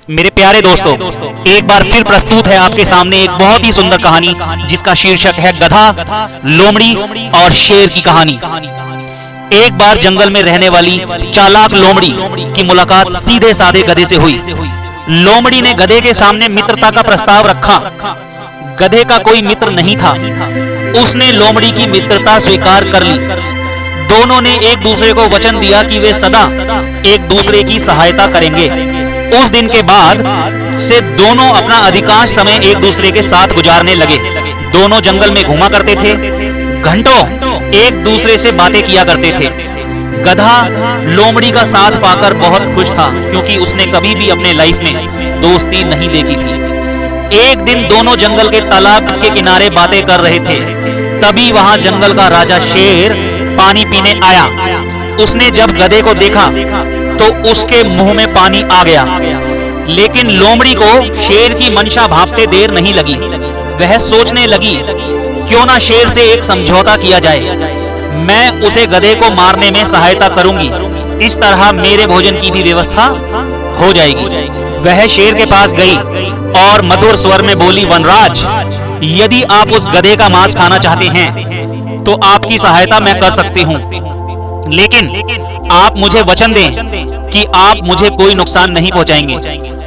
मेरे प्यारे दोस्तों, एक बार फिर प्रस्तुत है आपके सामने एक बहुत ही सुंदर कहानी जिसका शीर्षक है गधा, लोमड़ी और शेर की कहानी। एक बार जंगल में रहने वाली चालाक लोमड़ी की मुलाकात सीधे साधे गधे से हुई। लोमड़ी ने गधे के सामने मित्रता का प्रस्ताव रखा। गधे का कोई मित्र नहीं था। उसने लोमड़ी की मित्रता स्वीकार कर ली। दोनों ने एक दूसरे को वचन दिया कि वे सदा एक दूसरे की सहायता करेंगे। उस दिन के बाद से दोनों अपना अधिकांश समय एक दूसरे के साथ गुजारने लगे। दोनों जंगल में घूमा करते थे, घंटों एक दूसरे से बातें किया करते थे। गधा लोमड़ी का साथ पाकर बहुत खुश था, क्योंकि उसने कभी भी अपने लाइफ में दोस्ती नहीं देखी थी। एक दिन दोनों जंगल के तालाब के किनारे बातें कर रहे थे। तभी वहां जंगल का राजा शेर पानी पीने आया। उसने जब गधे को देखा तो उसके मुंह में पानी आ गया, लेकिन लोमड़ी को शेर की मंशा भांपते देर नहीं लगी। वह सोचने लगी, क्यों ना शेर से एक समझौता किया जाए। मैं उसे गधे को मारने में सहायता करूंगी। इस तरह मेरे भोजन की भी व्यवस्था हो जाएगी। वह शेर के पास गई और मधुर स्वर में बोली, वनराज, यदि आप उस गधे का मांस खाना चाहते हैं तो आपकी सहायता मैं कर सकती हूँ, लेकिन आप मुझे वचन दें कि आप मुझे कोई नुकसान नहीं पहुंचाएंगे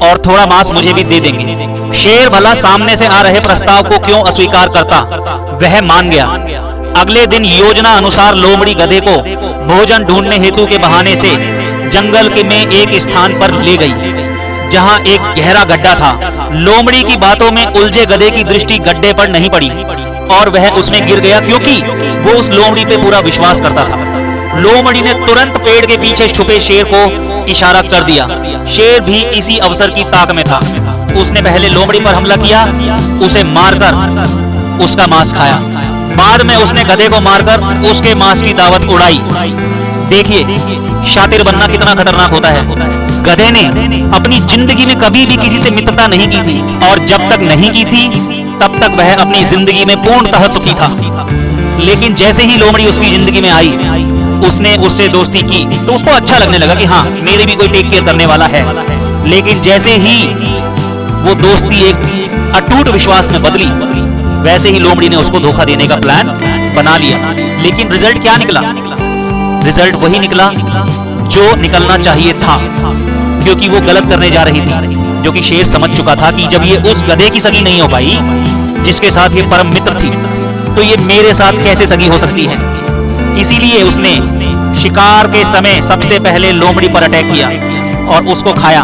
और थोड़ा मांस मुझे भी दे देंगे। शेर भला सामने से आ रहे प्रस्ताव को क्यों अस्वीकार करता। वह मान गया। अगले दिन योजना अनुसार लोमड़ी गधे को भोजन ढूंढने हेतु के बहाने से जंगल के में एक स्थान पर ले गई, जहां एक गहरा गड्ढा था। लोमड़ी की बातों में उलझे गधे की दृष्टि गड्ढे पर नहीं पड़ी और वह उसमें गिर गया, क्योंकि वो उस लोमड़ी पे पूरा विश्वास करता था। लोमड़ी ने तुरंत पेड़ के पीछे छुपे शेर को इशारा कर दिया। शेर भी इसी अवसर की ताक में था। उसने पहले लोमड़ी पर हमला किया, उसे मारकर उसका मांस खाया। बाद में उसने गधे को मारकर उसके मांस की दावत उड़ाई। देखिए, शातिर बनना कितना खतरनाक होता है। गधे ने अपनी जिंदगी में कभी भी किसी से मित्रता नहीं की थी, और जब तक नहीं की थी तब तक वह अपनी जिंदगी में पूर्णतः सुखी था। लेकिन जैसे ही लोमड़ी उसकी जिंदगी में आई, उसने उससे दोस्ती की तो उसको अच्छा लगने लगा कि हाँ, मेरे भी कोई टेक केयर करने वाला है। लेकिन जैसे ही वो दोस्ती एक अटूट विश्वास में बदली, वैसे ही लोमड़ी ने उसको धोखा देने का प्लान बना लिया। लेकिन रिजल्ट क्या निकला? रिजल्ट वही निकला जो निकलना चाहिए था, क्योंकि वो गलत करने जा रही थी। जो कि शेर समझ चुका था कि जब ये उस गधे की सगी नहीं हो पाई जिसके साथ ये परम मित्र थी, तो ये मेरे साथ कैसे सगी हो सकती है। इसीलिए उसने शिकार के समय सबसे पहले लोमड़ी पर अटैक किया और उसको खाया।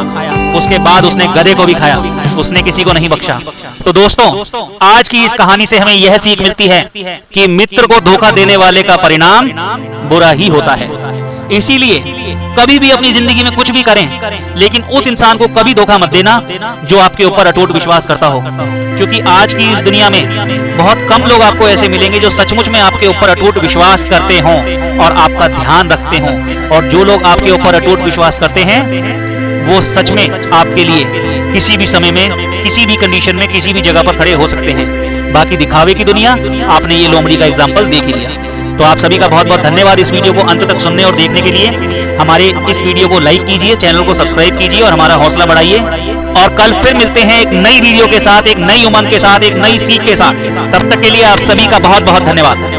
उसके बाद उसने गधे को भी खाया। उसने किसी को नहीं बख्शा। तो दोस्तों, आज की इस कहानी से हमें यह सीख मिलती है कि मित्र को धोखा देने वाले का परिणाम बुरा ही होता है। इसीलिए कभी भी अपनी जिंदगी में कुछ भी करें, लेकिन उस इंसान को कभी धोखा मत देना जो आपके ऊपर अटूट विश्वास करता हो, क्योंकि आज की इस दुनिया में बहुत कम लोग आपको ऐसे मिलेंगे जो सचमुच में आपके ऊपर अटूट विश्वास करते हों और आपका ध्यान रखते हों। और जो लोग आपके ऊपर अटूट विश्वास करते हैं, वो सच में आपके लिए किसी भी समय में, किसी भी कंडीशन में, किसी भी जगह पर खड़े हो सकते हैं। बाकी दिखावे की दुनिया, आपने ये लोमड़ी का एग्जाम्पल देख ही लिया। तो आप सभी का बहुत बहुत धन्यवाद इस वीडियो को अंत तक सुनने और देखने के लिए। हमारे इस वीडियो को लाइक कीजिए, चैनल को सब्सक्राइब कीजिए और हमारा हौसला बढ़ाइए। और कल फिर मिलते हैं एक नई वीडियो के साथ, एक नई उमंग के साथ, एक नई सीख के साथ। तब तक के लिए आप सभी का बहुत बहुत धन्यवाद।